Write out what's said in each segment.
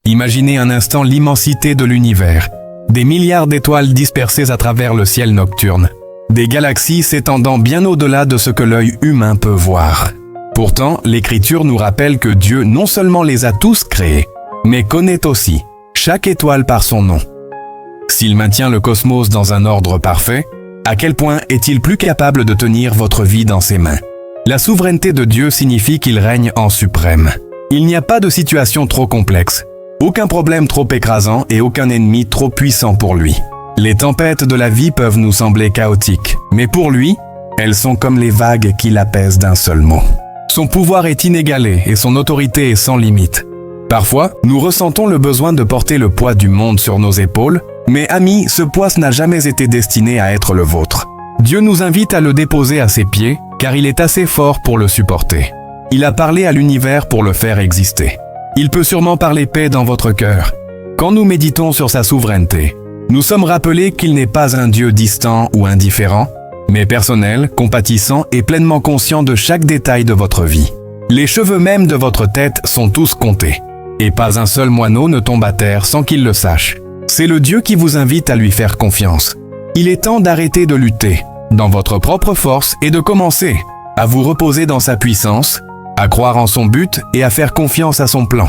Imaginez un instant l'immensité de l'univers, des milliards d'étoiles dispersées à travers le ciel nocturne, des galaxies s'étendant bien au-delà de ce que l'œil humain peut voir. Pourtant, l'Écriture nous rappelle que Dieu non seulement les a tous créés, mais connaît aussi chaque étoile par son nom. S'il maintient le cosmos dans un ordre parfait, à quel point est-il plus capable de tenir votre vie dans ses mains? La souveraineté de Dieu signifie qu'il règne en suprême. Il n'y a pas de situation trop complexe, aucun problème trop écrasant et aucun ennemi trop puissant pour lui. Les tempêtes de la vie peuvent nous sembler chaotiques, mais pour lui, elles sont comme les vagues qui l'apaisent d'un seul mot. Son pouvoir est inégalé et son autorité est sans limite. Parfois, nous ressentons le besoin de porter le poids du monde sur nos épaules, mais amis, ce poids n'a jamais été destiné à être le vôtre. Dieu nous invite à le déposer à ses pieds, car il est assez fort pour le supporter. Il a parlé à l'univers pour le faire exister. Il peut sûrement parler paix dans votre cœur. Quand nous méditons sur sa souveraineté, nous sommes rappelés qu'il n'est pas un Dieu distant ou indifférent, mais personnel, compatissant et pleinement conscient de chaque détail de votre vie. Les cheveux même de votre tête sont tous comptés, et pas un seul moineau ne tombe à terre sans qu'il le sache. C'est le Dieu qui vous invite à lui faire confiance. Il est temps d'arrêter de lutter dans votre propre force et de commencer à vous reposer dans sa puissance, à croire en son but et à faire confiance à son plan.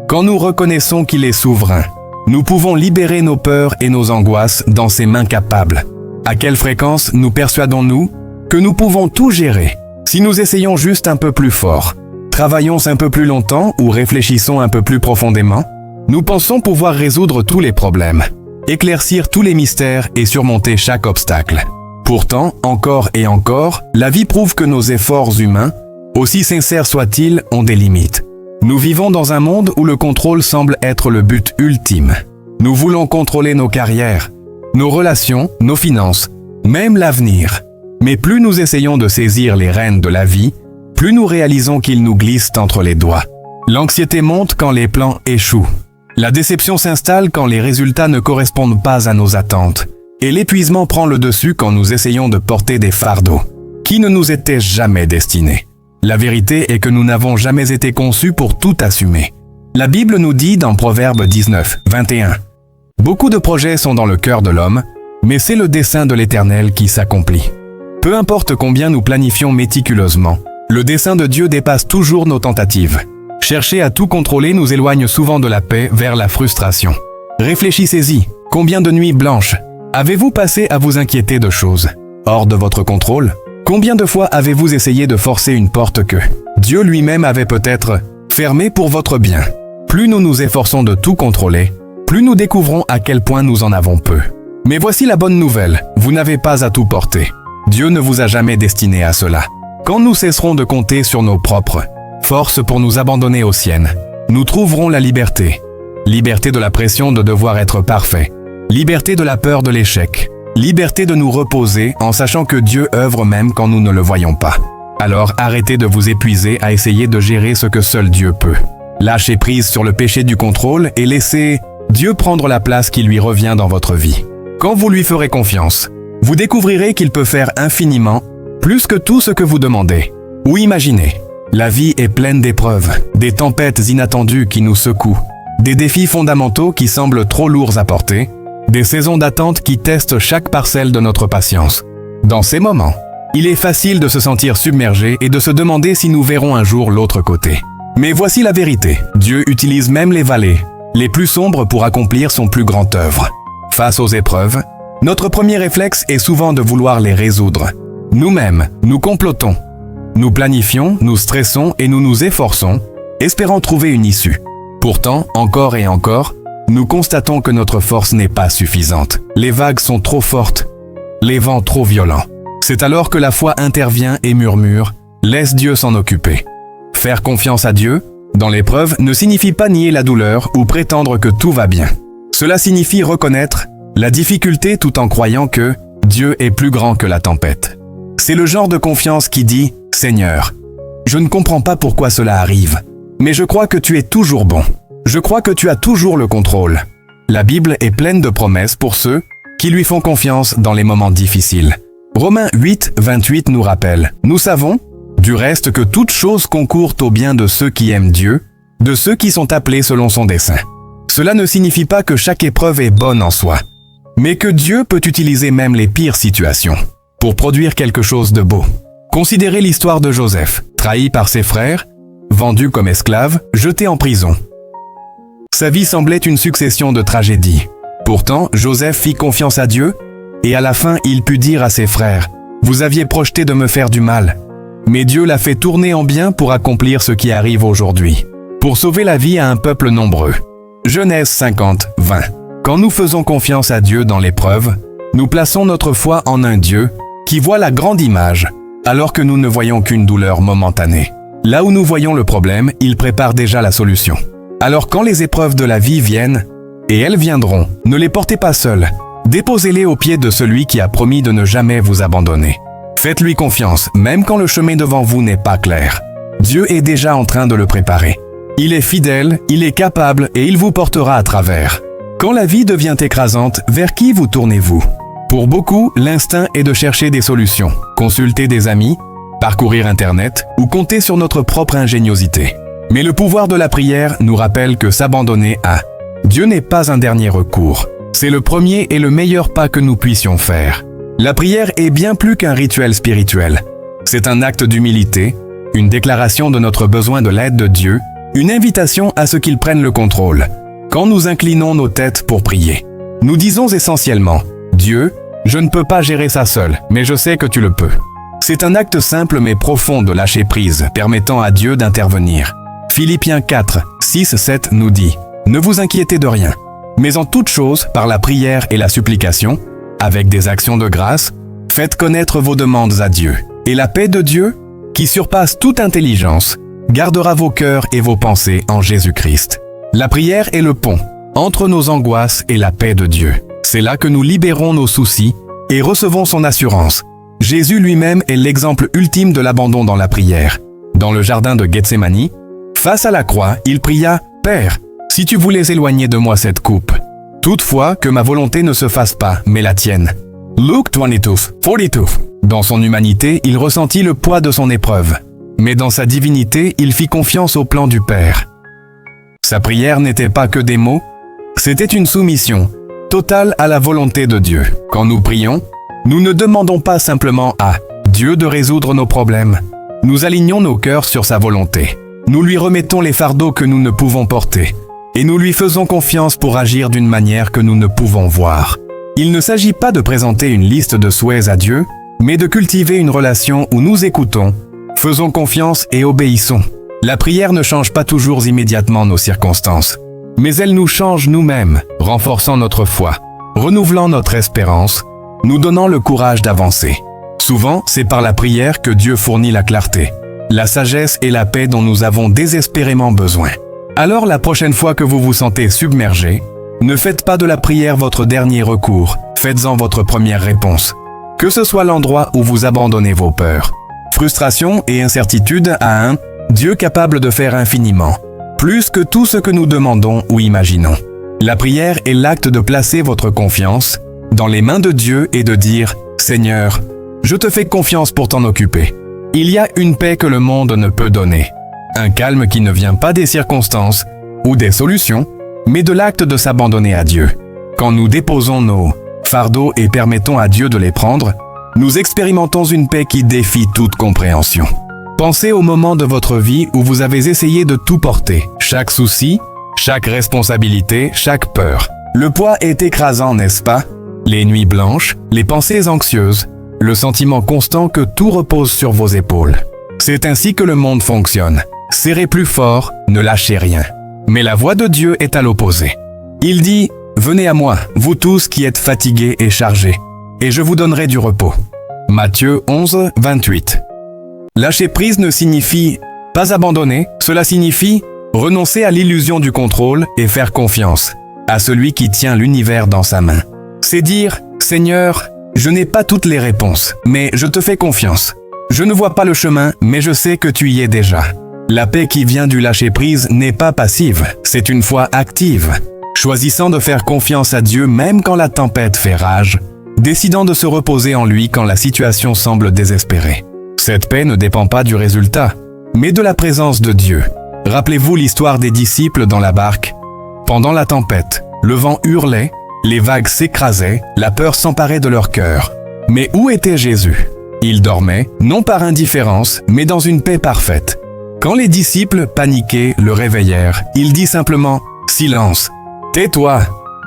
Quand nous reconnaissons qu'il est souverain, nous pouvons libérer nos peurs et nos angoisses dans ses mains capables. À quelle fréquence nous persuadons-nous que nous pouvons tout gérer? Si nous essayons juste un peu plus fort, travaillons un peu plus longtemps ou réfléchissons un peu plus profondément, nous pensons pouvoir résoudre tous les problèmes, éclaircir tous les mystères et surmonter chaque obstacle. Pourtant, encore et encore, la vie prouve que nos efforts humains, aussi sincères soient-ils, ont des limites. Nous vivons dans un monde où le contrôle semble être le but ultime. Nous voulons contrôler nos carrières, nos relations, nos finances, même l'avenir. Mais plus nous essayons de saisir les rênes de la vie, plus nous réalisons qu'ils nous glissent entre les doigts. L'anxiété monte quand les plans échouent. La déception s'installe quand les résultats ne correspondent pas à nos attentes. Et l'épuisement prend le dessus quand nous essayons de porter des fardeaux qui ne nous étaient jamais destinés. La vérité est que nous n'avons jamais été conçus pour tout assumer. La Bible nous dit dans Proverbe 19, 21, « Beaucoup de projets sont dans le cœur de l'homme, mais c'est le dessein de l'Éternel qui s'accomplit. » Peu importe combien nous planifions méticuleusement, le dessein de Dieu dépasse toujours nos tentatives. Chercher à tout contrôler nous éloigne souvent de la paix vers la frustration. Réfléchissez-y, combien de nuits blanches avez-vous passé à vous inquiéter de choses hors de votre contrôle? Combien de fois avez-vous essayé de forcer une porte que Dieu lui-même avait peut-être fermée pour votre bien? Plus nous nous efforçons de tout contrôler, plus nous découvrons à quel point nous en avons peu. Mais voici la bonne nouvelle, vous n'avez pas à tout porter. Dieu ne vous a jamais destiné à cela. Quand nous cesserons de compter sur nos propres forces pour nous abandonner aux siennes, nous trouverons la liberté. Liberté de la pression de devoir être parfait. Liberté de la peur de l'échec. Liberté de nous reposer en sachant que Dieu œuvre même quand nous ne le voyons pas. Alors arrêtez de vous épuiser à essayer de gérer ce que seul Dieu peut. Lâchez prise sur le péché du contrôle et laissez Dieu prendre la place qui lui revient dans votre vie. Quand vous lui ferez confiance, vous découvrirez qu'il peut faire infiniment plus que tout ce que vous demandez ou imaginez. La vie est pleine d'épreuves, des tempêtes inattendues qui nous secouent, des défis fondamentaux qui semblent trop lourds à porter, des saisons d'attente qui testent chaque parcelle de notre patience. Dans ces moments, il est facile de se sentir submergé et de se demander si nous verrons un jour l'autre côté. Mais voici la vérité, Dieu utilise même les vallées, les plus sombres pour accomplir son plus grand œuvre. Face aux épreuves, notre premier réflexe est souvent de vouloir les résoudre. Nous-mêmes, nous complotons. Nous planifions, nous stressons et nous nous efforçons, espérant trouver une issue. Pourtant, encore et encore, nous constatons que notre force n'est pas suffisante. Les vagues sont trop fortes, les vents trop violents. C'est alors que la foi intervient et murmure « Laisse Dieu s'en occuper ». Faire confiance à Dieu, dans l'épreuve, ne signifie pas nier la douleur ou prétendre que tout va bien. Cela signifie reconnaître la difficulté tout en croyant que Dieu est plus grand que la tempête. C'est le genre de confiance qui dit « Seigneur, je ne comprends pas pourquoi cela arrive, mais je crois que tu es toujours bon. Je crois que tu as toujours le contrôle. » La Bible est pleine de promesses pour ceux qui lui font confiance dans les moments difficiles. Romains 8, 28 nous rappelle « Nous savons, du reste, que toutes choses concourent au bien de ceux qui aiment Dieu, de ceux qui sont appelés selon son dessein. » Cela ne signifie pas que chaque épreuve est bonne en soi, mais que Dieu peut utiliser même les pires situations pour produire quelque chose de beau. Considérez l'histoire de Joseph, trahi par ses frères, vendu comme esclave, jeté en prison. Sa vie semblait une succession de tragédies. Pourtant, Joseph fit confiance à Dieu, et à la fin, il put dire à ses frères, « Vous aviez projeté de me faire du mal, mais Dieu l'a fait tourner en bien pour accomplir ce qui arrive aujourd'hui, pour sauver la vie à un peuple nombreux. » Genèse 50, 20. Quand nous faisons confiance à Dieu dans l'épreuve, nous plaçons notre foi en un Dieu qui voit la grande image, alors que nous ne voyons qu'une douleur momentanée. Là où nous voyons le problème, il prépare déjà la solution. Alors quand les épreuves de la vie viennent, et elles viendront, ne les portez pas seules. Déposez-les aux pieds de celui qui a promis de ne jamais vous abandonner. Faites-lui confiance, même quand le chemin devant vous n'est pas clair. Dieu est déjà en train de le préparer. Il est fidèle, il est capable et il vous portera à travers. Quand la vie devient écrasante, vers qui vous tournez-vous? Pour beaucoup, l'instinct est de chercher des solutions, consulter des amis, parcourir Internet ou compter sur notre propre ingéniosité. Mais le pouvoir de la prière nous rappelle que s'abandonner à Dieu n'est pas un dernier recours. C'est le premier et le meilleur pas que nous puissions faire. La prière est bien plus qu'un rituel spirituel. C'est un acte d'humilité, une déclaration de notre besoin de l'aide de Dieu, une invitation à ce qu'il prenne le contrôle. Quand nous inclinons nos têtes pour prier, nous disons essentiellement « Dieu, je ne peux pas gérer ça seul, mais je sais que tu le peux. » C'est un acte simple mais profond de lâcher prise, permettant à Dieu d'intervenir. Philippiens 4, 6, 7 nous dit « Ne vous inquiétez de rien, mais en toute chose, par la prière et la supplication, avec des actions de grâce, faites connaître vos demandes à Dieu. Et la paix de Dieu, qui surpasse toute intelligence, gardera vos cœurs et vos pensées en Jésus-Christ. » La prière est le pont entre nos angoisses et la paix de Dieu. C'est là que nous libérons nos soucis et recevons son assurance. Jésus lui-même est l'exemple ultime de l'abandon dans la prière. Dans le jardin de Gethsémani, face à la croix, il pria « Père, si tu voulais éloigner de moi cette coupe, toutefois que ma volonté ne se fasse pas, mais la tienne. » Luke 22, 42. Dans son humanité, il ressentit le poids de son épreuve. Mais dans sa divinité, il fit confiance au plan du Père. Sa prière n'était pas que des mots, c'était une soumission totale à la volonté de Dieu. Quand nous prions, nous ne demandons pas simplement à Dieu de résoudre nos problèmes. Nous alignons nos cœurs sur sa volonté. Nous lui remettons les fardeaux que nous ne pouvons porter. Et nous lui faisons confiance pour agir d'une manière que nous ne pouvons voir. Il ne s'agit pas de présenter une liste de souhaits à Dieu, mais de cultiver une relation où nous écoutons, faisons confiance et obéissons. La prière ne change pas toujours immédiatement nos circonstances, mais elle nous change nous-mêmes, renforçant notre foi, renouvelant notre espérance, nous donnant le courage d'avancer. Souvent, c'est par la prière que Dieu fournit la clarté, la sagesse et la paix dont nous avons désespérément besoin. Alors la prochaine fois que vous vous sentez submergé, ne faites pas de la prière votre dernier recours, faites-en votre première réponse. Que ce soit l'endroit où vous abandonnez vos peurs, frustration et incertitude à un Dieu capable de faire infiniment, plus que tout ce que nous demandons ou imaginons. La prière est l'acte de placer votre confiance dans les mains de Dieu et de dire « Seigneur, je te fais confiance pour t'en occuper. » Il y a une paix que le monde ne peut donner, un calme qui ne vient pas des circonstances ou des solutions, mais de l'acte de s'abandonner à Dieu. Quand nous déposons nos fardeaux et permettons à Dieu de les prendre, nous expérimentons une paix qui défie toute compréhension. Pensez au moment de votre vie où vous avez essayé de tout porter, chaque souci, chaque responsabilité, chaque peur. Le poids est écrasant, n'est-ce pas? Les nuits blanches, les pensées anxieuses, le sentiment constant que tout repose sur vos épaules. C'est ainsi que le monde fonctionne. Serrez plus fort, ne lâchez rien. Mais la voix de Dieu est à l'opposé. Il dit « Venez à moi, vous tous qui êtes fatigués et chargés, et je vous donnerai du repos. » Matthieu 11, 28. Lâcher prise ne signifie pas abandonner, cela signifie renoncer à l'illusion du contrôle et faire confiance à celui qui tient l'univers dans sa main. C'est dire « Seigneur, je n'ai pas toutes les réponses, mais je te fais confiance. Je ne vois pas le chemin, mais je sais que tu y es déjà. » La paix qui vient du lâcher-prise n'est pas passive, c'est une foi active. Choisissant de faire confiance à Dieu même quand la tempête fait rage, décidant de se reposer en lui quand la situation semble désespérée. Cette paix ne dépend pas du résultat, mais de la présence de Dieu. Rappelez-vous l'histoire des disciples dans la barque. Pendant la tempête, le vent hurlait, les vagues s'écrasaient, la peur s'emparait de leur cœur. Mais où était Jésus? Il dormait, non par indifférence, mais dans une paix parfaite. Quand les disciples, paniqués, le réveillèrent, il dit simplement « Silence, tais-toi »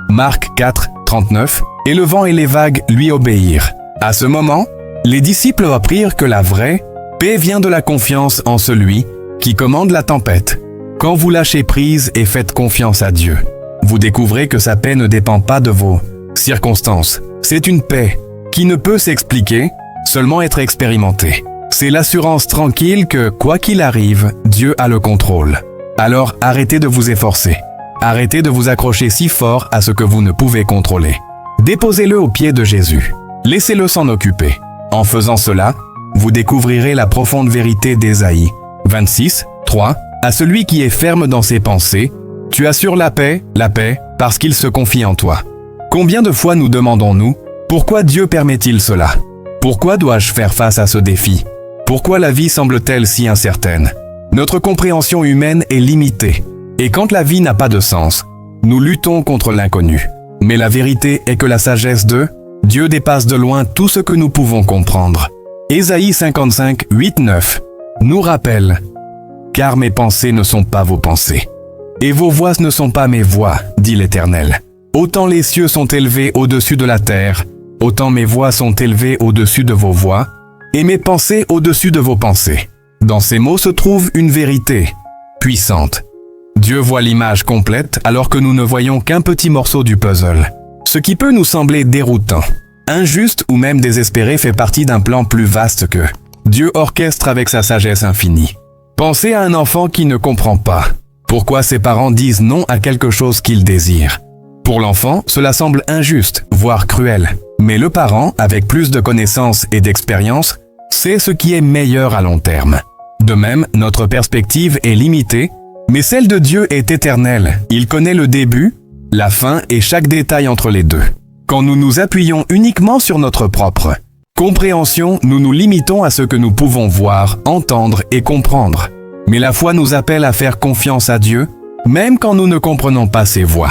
Marc 4, 39, et le vent et les vagues lui obéirent. À ce moment, les disciples apprirent que la vraie paix vient de la confiance en celui qui commande la tempête. Quand vous lâchez prise et faites confiance à Dieu, vous découvrez que sa paix ne dépend pas de vos circonstances. C'est une paix qui ne peut s'expliquer, seulement être expérimentée. C'est l'assurance tranquille que, quoi qu'il arrive, Dieu a le contrôle. Alors arrêtez de vous efforcer. Arrêtez de vous accrocher si fort à ce que vous ne pouvez contrôler. Déposez-le aux pieds de Jésus. Laissez-le s'en occuper. En faisant cela, vous découvrirez la profonde vérité d'Ésaïe 26, 3. À celui qui est ferme dans ses pensées, tu assures la paix, parce qu'il se confie en toi. Combien de fois nous demandons-nous, pourquoi Dieu permet-il cela? Pourquoi dois-je faire face à ce défi? Pourquoi la vie semble-t-elle si incertaine? Notre compréhension humaine est limitée. Et quand la vie n'a pas de sens, nous luttons contre l'inconnu. Mais la vérité est que la sagesse de Dieu dépasse de loin tout ce que nous pouvons comprendre. Ésaïe 55, 8, 9 nous rappelle « Car mes pensées ne sont pas vos pensées, et vos voies ne sont pas mes voies, dit l'Éternel. Autant les cieux sont élevés au-dessus de la terre, autant mes voies sont élevées au-dessus de vos voies, et mes pensées au-dessus de vos pensées. » Dans ces mots se trouve une vérité puissante. Dieu voit l'image complète alors que nous ne voyons qu'un petit morceau du puzzle. Ce qui peut nous sembler déroutant, injuste ou même désespéré fait partie d'un plan plus vaste que Dieu orchestre avec sa sagesse infinie. Pensez à un enfant qui ne comprend pas pourquoi ses parents disent non à quelque chose qu'il désire. Pour l'enfant, cela semble injuste, voire cruel. Mais le parent, avec plus de connaissances et d'expérience, sait ce qui est meilleur à long terme. De même, notre perspective est limitée, mais celle de Dieu est éternelle. Il connaît le début, la fin et chaque détail entre les deux. Quand nous nous appuyons uniquement sur notre propre compréhension, nous nous limitons à ce que nous pouvons voir, entendre et comprendre. Mais la foi nous appelle à faire confiance à Dieu, même quand nous ne comprenons pas ses voies.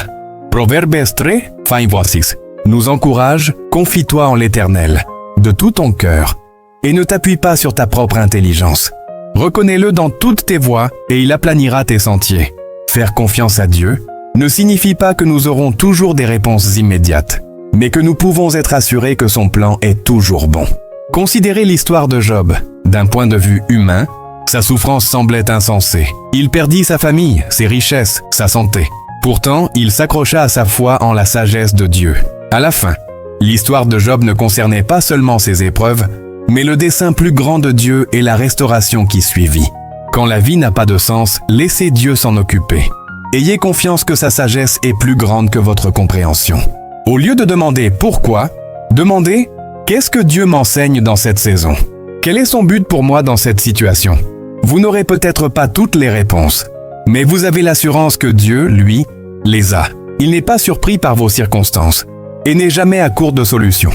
Proverbes 3, 5-6 nous encourage « Confie-toi en l'Éternel, de tout ton cœur, et ne t'appuie pas sur ta propre intelligence. Reconnais-le dans toutes tes voies, et il aplanira tes sentiers. » Faire confiance à Dieu ne signifie pas que nous aurons toujours des réponses immédiates, mais que nous pouvons être assurés que son plan est toujours bon. Considérez l'histoire de Job. D'un point de vue humain, sa souffrance semblait insensée. Il perdit sa famille, ses richesses, sa santé. Pourtant, il s'accrocha à sa foi en la sagesse de Dieu. À la fin, l'histoire de Job ne concernait pas seulement ses épreuves, mais le dessein plus grand de Dieu et la restauration qui suivit. Quand la vie n'a pas de sens, laissez Dieu s'en occuper. Ayez confiance que sa sagesse est plus grande que votre compréhension. Au lieu de demander pourquoi, demandez qu'est-ce que Dieu m'enseigne dans cette saison? Quel est son but pour moi dans cette situation? Vous n'aurez peut-être pas toutes les réponses, mais vous avez l'assurance que Dieu, lui, les a. Il n'est pas surpris par vos circonstances et n'est jamais à court de solutions.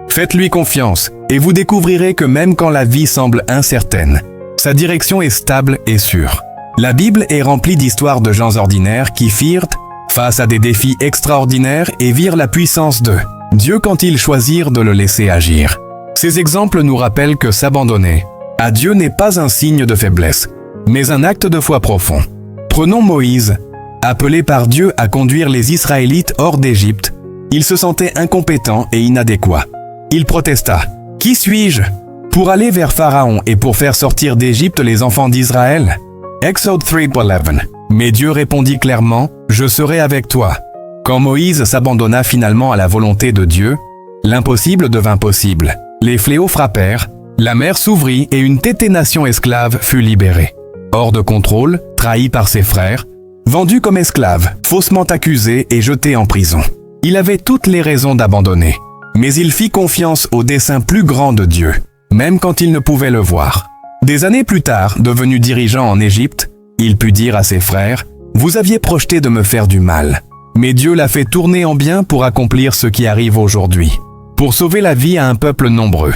Faites-lui confiance et vous découvrirez que même quand la vie semble incertaine, sa direction est stable et sûre. La Bible est remplie d'histoires de gens ordinaires qui firent face à des défis extraordinaires et virent la puissance de Dieu quand ils choisirent de le laisser agir. Ces exemples nous rappellent que s'abandonner à Dieu n'est pas un signe de faiblesse, mais un acte de foi profond. Prenons Moïse. Appelé par Dieu à conduire les Israélites hors d'Égypte, il se sentait incompétent et inadéquat. Il protesta. « Qui suis-je pour aller vers Pharaon et pour faire sortir d'Égypte les enfants d'Israël » Exode 3:11. Mais Dieu répondit clairement « Je serai avec toi ». Quand Moïse s'abandonna finalement à la volonté de Dieu, l'impossible devint possible. Les fléaux frappèrent, la mer s'ouvrit et une téténation esclave fut libérée. Hors de contrôle, trahi par ses frères, vendu comme esclave, faussement accusé et jeté en prison. Il avait toutes les raisons d'abandonner, mais il fit confiance au dessein plus grand de Dieu, même quand il ne pouvait le voir. Des années plus tard, devenu dirigeant en Égypte, il put dire à ses frères « Vous aviez projeté de me faire du mal, mais Dieu l'a fait tourner en bien pour accomplir ce qui arrive aujourd'hui, pour sauver la vie à un peuple nombreux. »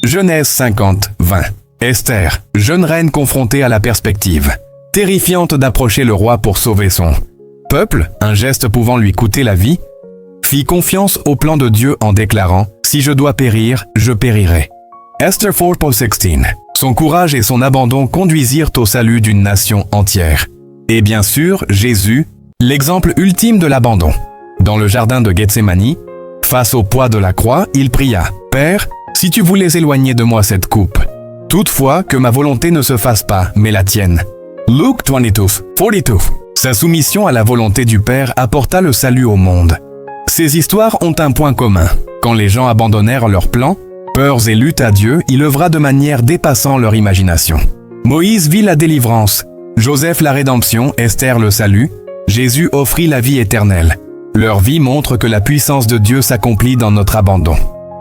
Genèse 50, 20. Esther, jeune reine confrontée à la perspective terrifiante d'approcher le roi pour sauver son peuple, un geste pouvant lui coûter la vie, fit confiance au plan de Dieu en déclarant « Si je dois périr, je périrai ». Esther 4:16. Son courage et son abandon conduisirent au salut d'une nation entière. Et bien sûr, Jésus, l'exemple ultime de l'abandon. Dans le jardin de Gethsémani, face au poids de la croix, il pria « Père, si tu voulais éloigner de moi cette coupe, toutefois que ma volonté ne se fasse pas, mais la tienne. » Luke 22:42. Sa soumission à la volonté du Père apporta le salut au monde. Ces histoires ont un point commun. Quand les gens abandonnèrent leurs plans, peurs et luttes à Dieu, il œuvra de manière dépassant leur imagination. Moïse vit la délivrance, Joseph la rédemption, Esther le salut, Jésus offrit la vie éternelle. Leur vie montre que la puissance de Dieu s'accomplit dans notre abandon.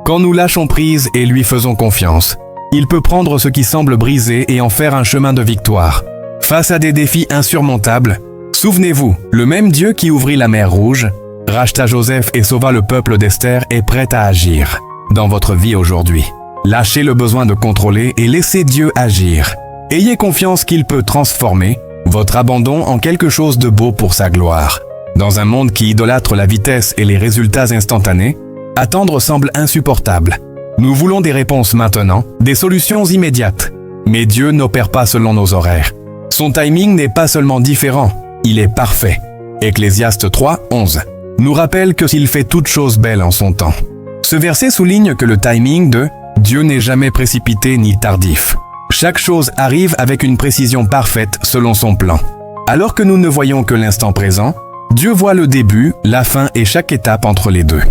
Quand nous lâchons prise et lui faisons confiance, il peut prendre ce qui semble brisé et en faire un chemin de victoire. Face à des défis insurmontables, souvenez-vous, le même Dieu qui ouvrit la mer Rouge, racheta Joseph et sauva le peuple d'Esther est prêt à agir dans votre vie aujourd'hui. Lâchez le besoin de contrôler et laissez Dieu agir. Ayez confiance qu'il peut transformer votre abandon en quelque chose de beau pour sa gloire. Dans un monde qui idolâtre la vitesse et les résultats instantanés, attendre semble insupportable. Nous voulons des réponses maintenant, des solutions immédiates. Mais Dieu n'opère pas selon nos horaires. Son timing n'est pas seulement différent, il est parfait. Ecclésiaste 3:11 nous rappelle que s'il fait toutes choses belles en son temps. Ce verset souligne que le timing de Dieu n'est jamais précipité ni tardif. Chaque chose arrive avec une précision parfaite selon son plan. Alors que nous ne voyons que l'instant présent, Dieu voit le début, la fin et chaque étape entre les deux.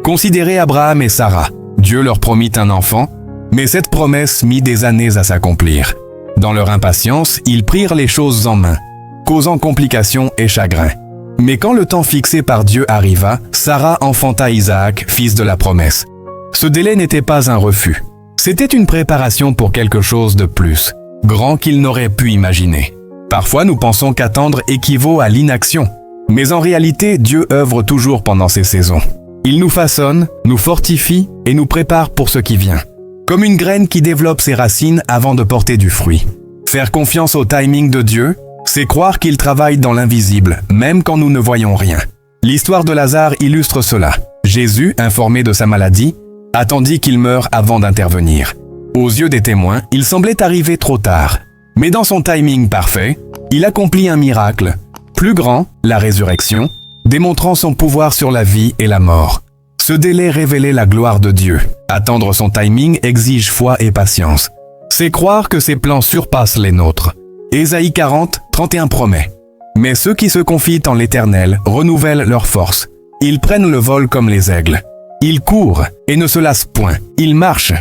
Considérez Abraham et Sarah. Dieu leur promit un enfant, mais cette promesse mit des années à s'accomplir. Dans leur impatience, ils prirent les choses en main, causant complications et chagrins. Mais quand le temps fixé par Dieu arriva, Sarah enfanta Isaac, fils de la promesse. Ce délai n'était pas un refus. C'était une préparation pour quelque chose de plus, grand qu'ils n'auraient pu imaginer. Parfois, nous pensons qu'attendre équivaut à l'inaction. Mais en réalité, Dieu œuvre toujours pendant ces saisons. Il nous façonne, nous fortifie et nous prépare pour ce qui vient. Comme une graine qui développe ses racines avant de porter du fruit. Faire confiance au timing de Dieu, c'est croire qu'il travaille dans l'invisible, même quand nous ne voyons rien. L'histoire de Lazare illustre cela. Jésus, informé de sa maladie, attendit qu'il meure avant d'intervenir. Aux yeux des témoins, il semblait arriver trop tard. Mais dans son timing parfait, il accomplit un miracle, plus grand, la résurrection, démontrant son pouvoir sur la vie et la mort. Ce délai révélait la gloire de Dieu. Attendre son timing exige foi et patience. C'est croire que ses plans surpassent les nôtres. Ésaïe 40:31 promet. Mais ceux qui se confient en l'Éternel renouvellent leur force. Ils prennent le vol comme les aigles. Ils courent et ne se lassent point. Ils marchent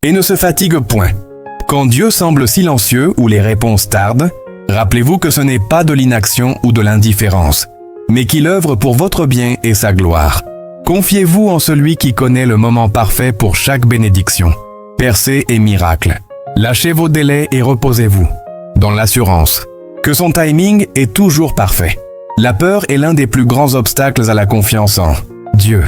et ne se fatiguent point. Quand Dieu semble silencieux ou les réponses tardent, rappelez-vous que ce n'est pas de l'inaction ou de l'indifférence, mais qu'il œuvre pour votre bien et sa gloire. Confiez-vous en celui qui connaît le moment parfait pour chaque bénédiction, percée et miracle. Lâchez vos délais et reposez-vous, dans l'assurance que son timing est toujours parfait. La peur est l'un des plus grands obstacles à la confiance en Dieu.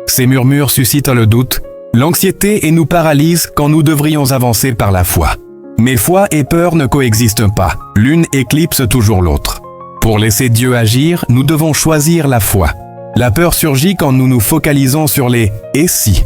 Ces murmures suscitent le doute, l'anxiété et nous paralysent quand nous devrions avancer par la foi. Mais foi et peur ne coexistent pas, l'une éclipse toujours l'autre. Pour laisser Dieu agir, nous devons choisir la foi. La peur surgit quand nous nous focalisons sur les « et si ».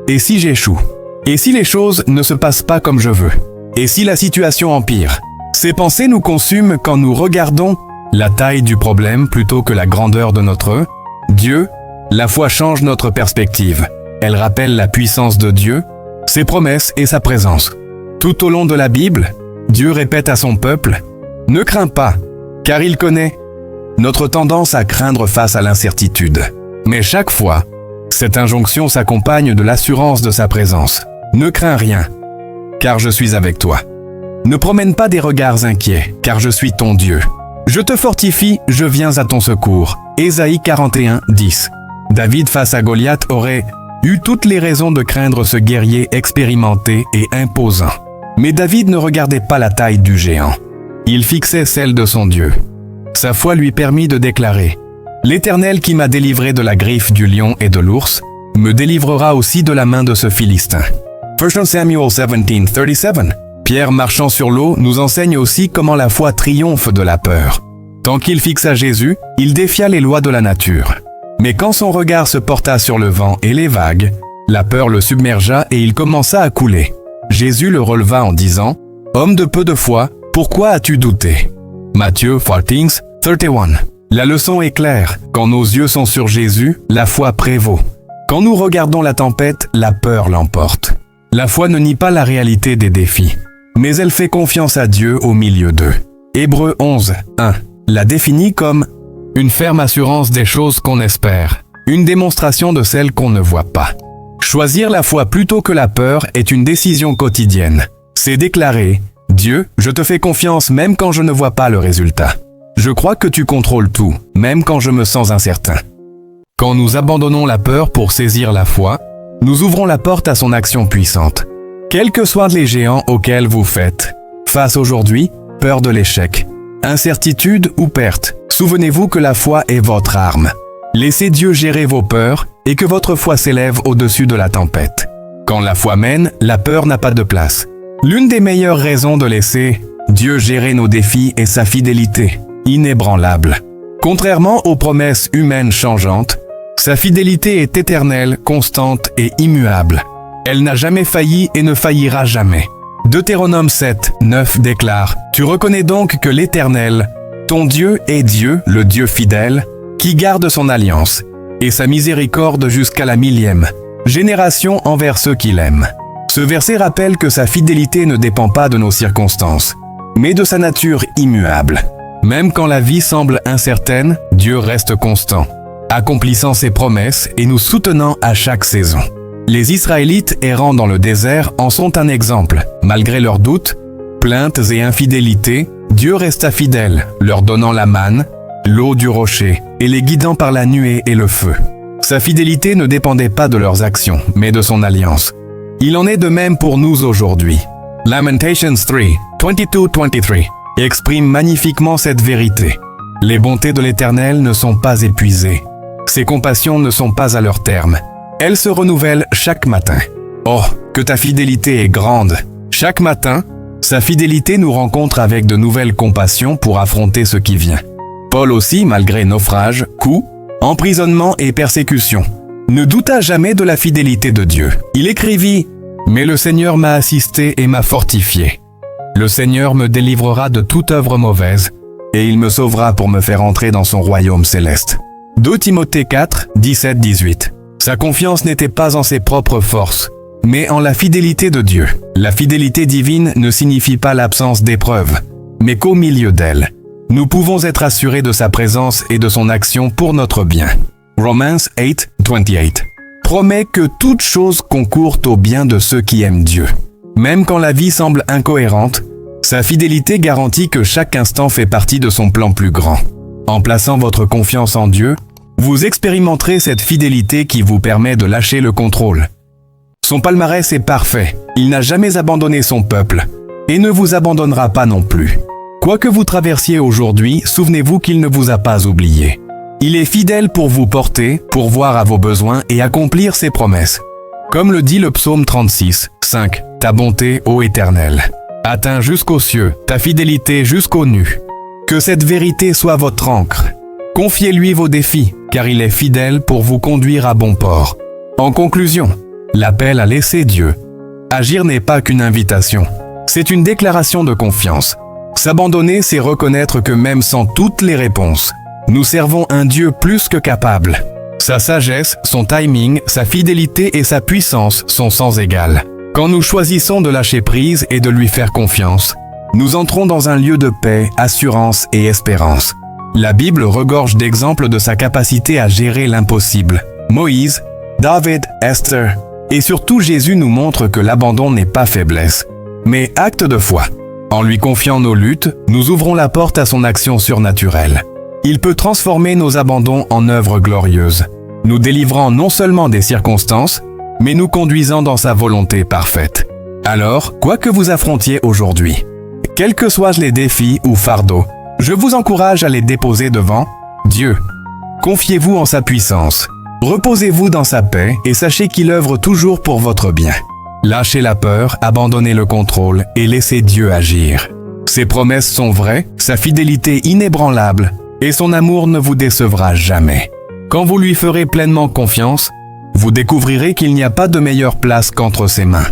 Et si j'échoue? Et si les choses ne se passent pas comme je veux? Et si la situation empire? Ces pensées nous consument quand nous regardons la taille du problème plutôt que la grandeur de notre Dieu. La foi change notre perspective. Elle rappelle la puissance de Dieu, ses promesses et sa présence. Tout au long de la Bible, Dieu répète à son peuple « Ne crains pas, car il connaît » notre tendance à craindre face à l'incertitude. Mais chaque fois, cette injonction s'accompagne de l'assurance de sa présence. Ne crains rien, car je suis avec toi. Ne promène pas des regards inquiets, car je suis ton Dieu. Je te fortifie, je viens à ton secours. Ésaïe 41:10. David face à Goliath aurait eu toutes les raisons de craindre ce guerrier expérimenté et imposant. Mais David ne regardait pas la taille du géant. Il fixait celle de son Dieu. Sa foi lui permit de déclarer « L'Éternel qui m'a délivré de la griffe du lion et de l'ours, me délivrera aussi de la main de ce Philistin. » 1 Samuel 17:37. Pierre marchant sur l'eau nous enseigne aussi comment la foi triomphe de la peur. Tant qu'il fixa Jésus, il défia les lois de la nature. Mais quand son regard se porta sur le vent et les vagues, la peur le submergea et il commença à couler. Jésus le releva en disant « Homme de peu de foi, pourquoi as-tu douté ?» Matthieu 14:31. La leçon est claire, quand nos yeux sont sur Jésus, la foi prévaut. Quand nous regardons la tempête, la peur l'emporte. La foi ne nie pas la réalité des défis, mais elle fait confiance à Dieu au milieu d'eux. Hébreux 11:1 la définit comme une ferme assurance des choses qu'on espère, une démonstration de celles qu'on ne voit pas. Choisir la foi plutôt que la peur est une décision quotidienne. C'est déclarer « Dieu, je te fais confiance même quand je ne vois pas le résultat. Je crois que tu contrôles tout, même quand je me sens incertain. » Quand nous abandonnons la peur pour saisir la foi, nous ouvrons la porte à son action puissante. Quels que soient les géants auxquels vous faites face aujourd'hui, peur de l'échec, incertitude ou perte, souvenez-vous que la foi est votre arme. Laissez Dieu gérer vos peurs et que votre foi s'élève au-dessus de la tempête. Quand la foi mène, la peur n'a pas de place. L'une des meilleures raisons de laisser Dieu gérer nos défis est sa fidélité, inébranlable. Contrairement aux promesses humaines changeantes, sa fidélité est éternelle, constante et immuable. Elle n'a jamais failli et ne faillira jamais. Deutéronome 7:9 déclare « Tu reconnais donc que l'Éternel, ton Dieu est Dieu, le Dieu fidèle, qui garde son alliance, et sa miséricorde jusqu'à la 1000e génération envers ceux qui l'aiment. » Ce verset rappelle que sa fidélité ne dépend pas de nos circonstances, mais de sa nature immuable. Même quand la vie semble incertaine, Dieu reste constant, accomplissant ses promesses et nous soutenant à chaque saison. Les Israélites errant dans le désert en sont un exemple. Malgré leurs doutes, plaintes et infidélités, Dieu resta fidèle, leur donnant la manne, l'eau du rocher, et les guidant par la nuée et le feu. Sa fidélité ne dépendait pas de leurs actions, mais de son alliance. Il en est de même pour nous aujourd'hui. Lamentations 3:22-23 exprime magnifiquement cette vérité. Les bontés de l'Éternel ne sont pas épuisées. Ses compassions ne sont pas à leur terme. Elles se renouvellent chaque matin. Oh, que ta fidélité est grande! Chaque matin, sa fidélité nous rencontre avec de nouvelles compassions pour affronter ce qui vient. Paul aussi, malgré naufrages, coups, emprisonnements et persécutions, ne douta jamais de la fidélité de Dieu. Il écrivit « Mais le Seigneur m'a assisté et m'a fortifié. Le Seigneur me délivrera de toute œuvre mauvaise, et il me sauvera pour me faire entrer dans son royaume céleste. » 2 Timothée 4:17-18. Sa confiance n'était pas en ses propres forces, mais en la fidélité de Dieu. La fidélité divine ne signifie pas l'absence d'épreuves, mais qu'au milieu d'elles, nous pouvons être assurés de sa présence et de son action pour notre bien. Romans 8:28 promet que toute chose concourt au bien de ceux qui aiment Dieu. Même quand la vie semble incohérente, sa fidélité garantit que chaque instant fait partie de son plan plus grand. En plaçant votre confiance en Dieu, vous expérimenterez cette fidélité qui vous permet de lâcher le contrôle. Son palmarès est parfait, il n'a jamais abandonné son peuple, et ne vous abandonnera pas non plus. Quoi que vous traversiez aujourd'hui, souvenez-vous qu'il ne vous a pas oublié. Il est fidèle pour vous porter, pourvoir à vos besoins et accomplir ses promesses. Comme le dit le psaume 36:5, « Ta bonté, ô Éternel, atteint jusqu'aux cieux, ta fidélité jusqu'aux nues. Que cette vérité soit votre ancre. Confiez-lui vos défis, car il est fidèle pour vous conduire à bon port. » En conclusion, l'appel à laisser Dieu agir n'est pas qu'une invitation, c'est une déclaration de confiance. S'abandonner, c'est reconnaître que même sans toutes les réponses, nous servons un Dieu plus que capable. Sa sagesse, son timing, sa fidélité et sa puissance sont sans égal. Quand nous choisissons de lâcher prise et de lui faire confiance, nous entrons dans un lieu de paix, assurance et espérance. La Bible regorge d'exemples de sa capacité à gérer l'impossible. Moïse, David, Esther, et surtout Jésus nous montre que l'abandon n'est pas faiblesse, mais acte de foi. En lui confiant nos luttes, nous ouvrons la porte à son action surnaturelle. Il peut transformer nos abandons en œuvres glorieuses, nous délivrant non seulement des circonstances, mais nous conduisant dans sa volonté parfaite. Alors, quoi que vous affrontiez aujourd'hui, quels que soient les défis ou fardeaux, je vous encourage à les déposer devant Dieu. Confiez-vous en sa puissance, reposez-vous dans sa paix et sachez qu'il œuvre toujours pour votre bien. Lâchez la peur, abandonnez le contrôle et laissez Dieu agir. Ses promesses sont vraies, sa fidélité inébranlable, et son amour ne vous décevra jamais. Quand vous lui ferez pleinement confiance, vous découvrirez qu'il n'y a pas de meilleure place qu'entre ses mains.